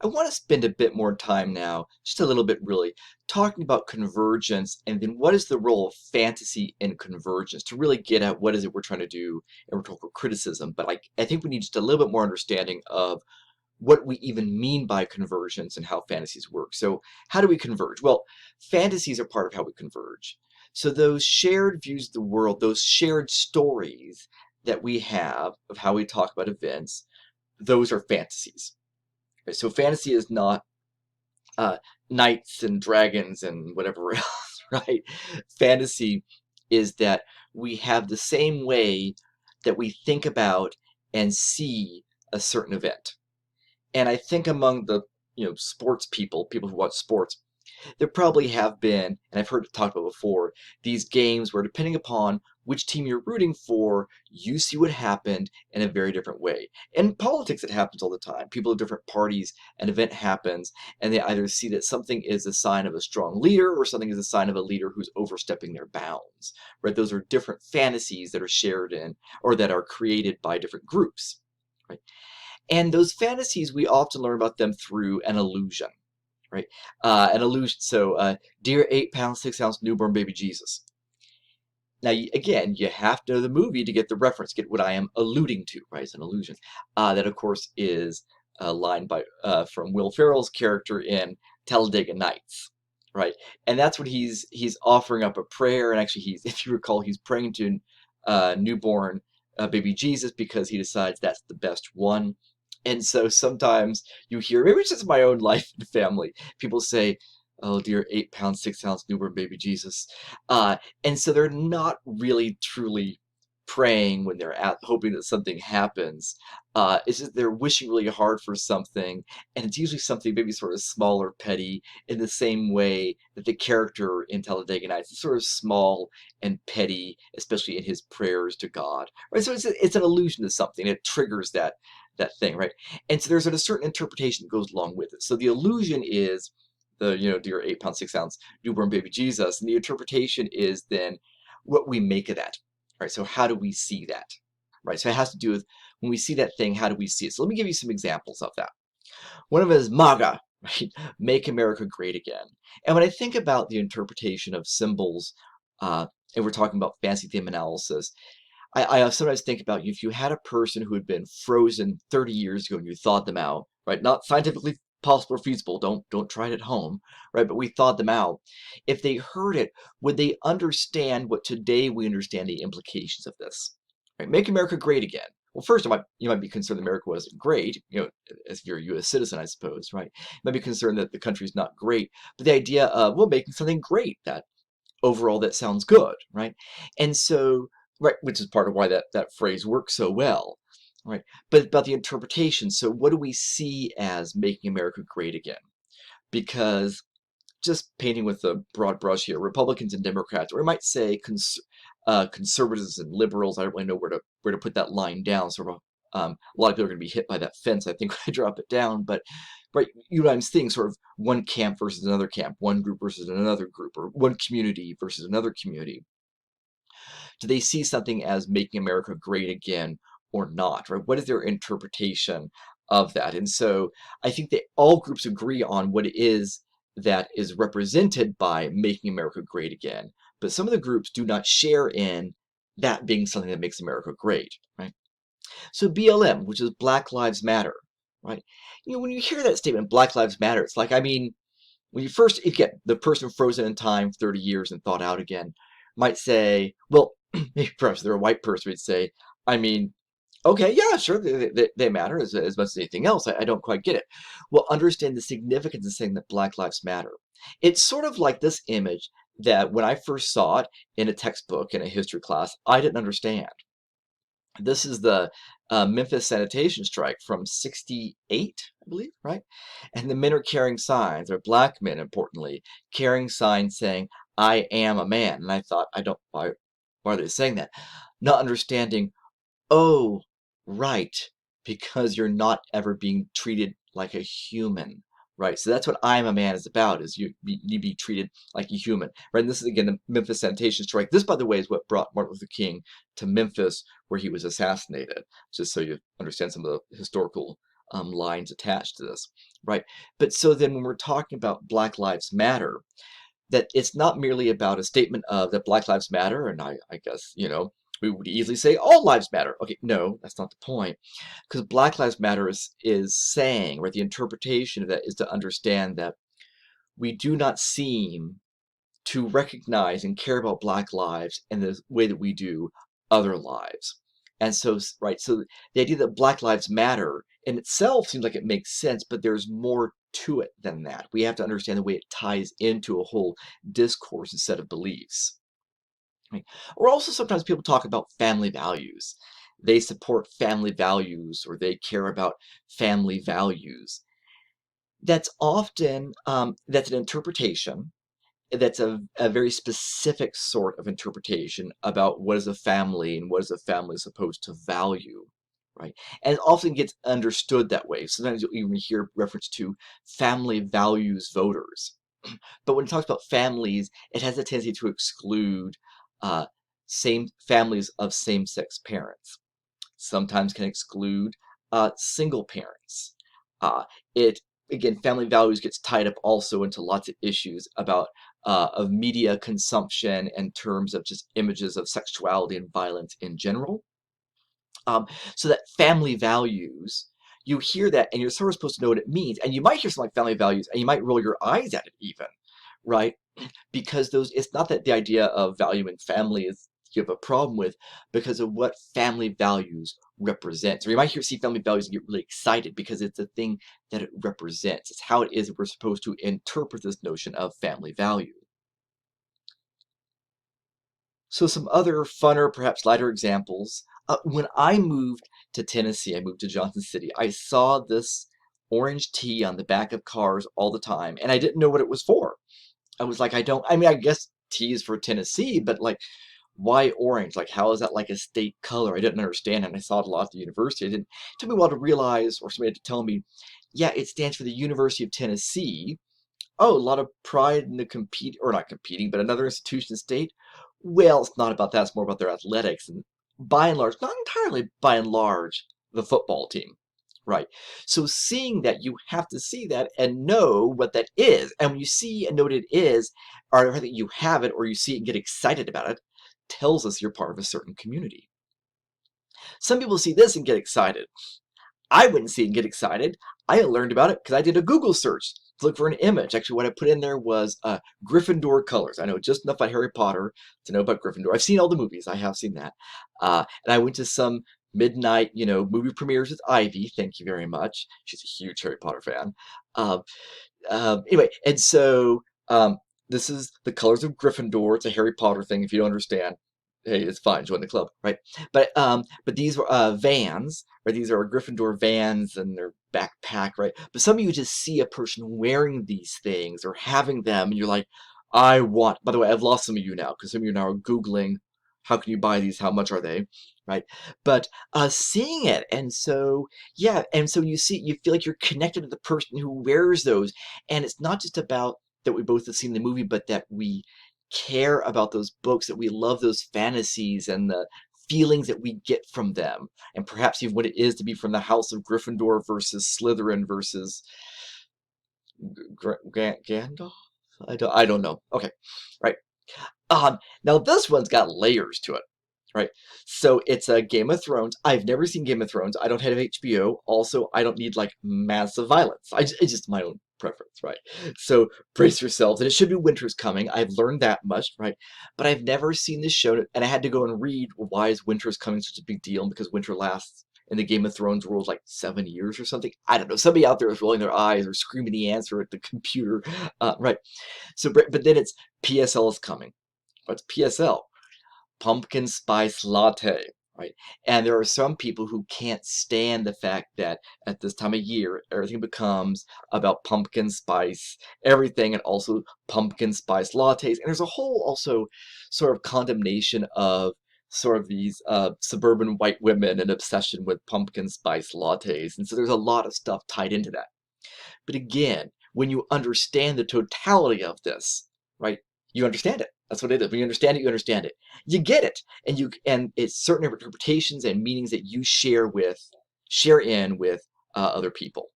I want to spend a bit more time now, just a little bit really, talking about convergence and then what is the role of fantasy in convergence to really get at what is it we're trying to do in rhetorical criticism. But I think we need just a little bit more understanding of what we even mean by convergence and how fantasies work. So how do we converge? Well, fantasies are part of how we converge. So those shared views of the world, those shared stories that we have of how we talk about events, those are fantasies. Right? So fantasy is not uh, knights and dragons and whatever else, right? Fantasy is that we have the same way that we think about and see a certain event. And I think among the sports people who watch sports, there probably have been, and I've heard it talked about before, these games where depending upon which team you're rooting for, you see what happened in a very different way. In politics, it happens all the time. People of different parties, an event happens, and they either see that something is a sign of a strong leader or something is a sign of a leader who's overstepping their bounds. Right? Those are different fantasies that are shared in or that are created by different groups. Right? And those fantasies, we often learn about them through an illusion. Right? An illusion. So, dear 8 pound 6 ounce newborn baby Jesus. Now, again, you have to know the movie to get the reference, get what I am alluding to, right? It's an illusion. That, of course, is a line by from Will Ferrell's character in Talladega Nights, right? And that's when he's offering up a prayer, and actually, if you recall, he's praying to newborn baby Jesus because he decides that's the best one. And so sometimes you hear, maybe it's just my own life and family, people say, "Oh dear, 8 pound 6 ounce newborn baby Jesus," uh, and so they're not really truly praying when they're hoping that something happens. It's just they're wishing really hard for something, and it's usually something maybe sort of small or petty in the same way that the character in Talladega Nights is sort of small and petty, especially in his prayers to God. Right? So it's an allusion to something. It triggers that thing, right? And so there's a certain interpretation that goes along with it. So the illusion is the dear 8 pound 6 ounce newborn baby Jesus, and the interpretation is then what we make of that, right? So how do we see that, right? So it has to do with when we see that thing, how do we see it? So let me give you some examples of that. One of it is MAGA, right? Make America Great Again. And when I think about the interpretation of symbols, uh, and we're talking about fancy theme analysis, I sometimes think about if you had a person who had been frozen 30 years ago and you thawed them out, right? Not scientifically possible or feasible. Don't try it at home, right? But we thawed them out. If they heard it, would they understand what today we understand the implications of this? Right? Make America great again. Well, first, you might be concerned that America wasn't great, as if you're a U.S. citizen, I suppose, right? You might be concerned that the country's not great, but the idea of, well, making something great, that overall that sounds good, right? And so, right, which is part of why that phrase works so well, right? But about the interpretation, so what do we see as making America great again? Because just painting with a broad brush here, Republicans and Democrats, or I might say conservatives and liberals, I don't really know where to put that line down. Sort of, a lot of people are going to be hit by that fence, I think, when I drop it down. But right, I'm seeing sort of one camp versus another camp, one group versus another group, or one community versus another community. Do they see something as making America great again or not? Right? What is their interpretation of that? And so I think that all groups agree on what it is that is represented by making America great again. But some of the groups do not share in that being something that makes America great, right? So BLM, which is Black Lives Matter, right? When you hear that statement, Black Lives Matter, it's like, I mean, when you first get the person frozen in time 30 years and thought out again might say, well, maybe perhaps they're a white person would say, I mean, okay, yeah, sure, they matter as much as anything else. I don't quite get it. Well, understand the significance of saying that Black Lives Matter. It's sort of like this image that when I first saw it in a textbook in a history class, I didn't understand. This is the Memphis sanitation strike from '68, I believe, right? And the men are carrying signs, they're black men, importantly, carrying signs saying, "I am a man." And I thought, why are they saying that? Not understanding, oh, right, because you're not ever being treated like a human, right? So that's what I'm a man is about, is you be treated like a human, right? And this is, again, the Memphis sanitation strike. This, by the way, is what brought Martin Luther King to Memphis, where he was assassinated, just so you understand some of the historical lines attached to this, right? But so then when we're talking about Black Lives Matter, that it's not merely about a statement of that Black Lives Matter, and I guess, we would easily say all lives matter. Okay, no, that's not the point. Because Black Lives Matter is saying, or the interpretation of that is to understand that we do not seem to recognize and care about Black lives in the way that we do other lives. And so, right, so the idea that Black Lives Matter in itself seems like it makes sense, but there's more to it than that. We have to understand the way it ties into a whole discourse and set of beliefs. Right? Or also sometimes people talk about family values. They support family values or they care about family values. That's often, that's an interpretation that's a very specific sort of interpretation about what is a family and what is a family supposed to value, right? And it often gets understood that way. Sometimes you'll even hear reference to family values voters. But when it talks about families, it has a tendency to exclude uh, same families of same-sex parents. Sometimes can exclude single parents. It again, family values gets tied up also into lots of issues about of media consumption in terms of just images of sexuality and violence in general. So that family values, you hear that and you're sort of supposed to know what it means. And you might hear something like family values and you might roll your eyes at it even, right? Because those, it's not that the idea of valuing family is you have a problem with, because of what family values represents. Or you might see family values and get really excited because it's the thing that it represents. It's how it is that we're supposed to interpret this notion of family value. So some other funner, perhaps lighter examples. When I moved to Tennessee, I moved to Johnson City, I saw this orange T on the back of cars all the time, and I didn't know what it was for. I was like, I mean, I guess T is for Tennessee, but like, why orange? Like, how is that like a state color? I didn't understand, and I saw it a lot at the university. It took me a while to realize, or somebody had to tell me, yeah, it stands for the University of Tennessee. Oh, a lot of pride in the compete, or not competing, but another institution state. Well, it's not about that. It's more about their athletics, and by and large, not entirely by and large, the football team. Right. So seeing that, you have to see that and know what that is. And when you see and know what it is, or whether you have it or you see it and get excited about it, tells us you're part of a certain community. Some people see this and get excited. I wouldn't see it and get excited. I learned about it because I did a Google search to look for an image. Actually, what I put in there was Gryffindor colors. I know just enough about Harry Potter to know about Gryffindor. I've seen all the movies. I have seen that. And I went to some midnight, movie premieres with Ivy. Thank you very much. She's a huge Harry Potter fan. Um, anyway, and so this is the colors of Gryffindor. It's a Harry Potter thing. If you don't understand, hey, it's fine. Join the club, right? But these were vans, right? These are Gryffindor vans and their backpack, right? But some of you just see a person wearing these things or having them, and you're like, I want. By the way, I've lost some of you now because some of you now are Googling, how can you buy these? How much are they? Right? But seeing it, and so yeah, and so you feel like you're connected to the person who wears those, and it's not just about that we both have seen the movie, but that we care about those books, that we love those fantasies and the feelings that we get from them, and perhaps even what it is to be from the House of Gryffindor versus Slytherin versus Gandalf. I don't know. Okay, right. Now this one's got layers to it, right? So it's a Game of Thrones. I've never seen Game of Thrones. I don't have HBO. Also, I don't need like massive violence. It's just my own preference, right? So brace yourselves. And it should be winter's coming. I've learned that much, right? But I've never seen this show, and I had to go and read why is winter's coming such a big deal, because winter lasts in the Game of Thrones world like 7 years or something. I don't know. Somebody out there is rolling their eyes or screaming the answer at the computer, right? So, but then it's PSL is coming. What's PSL? Pumpkin spice latte, right? And there are some people who can't stand the fact that at this time of year, everything becomes about pumpkin spice, everything, and also pumpkin spice lattes. And there's a whole also sort of condemnation of sort of these suburban white women and obsession with pumpkin spice lattes. And so there's a lot of stuff tied into that. But again, when you understand the totality of this, right, you understand it. That's what it is. When you understand it, you understand it. You get it, and it's certain interpretations and meanings that you share in with other people.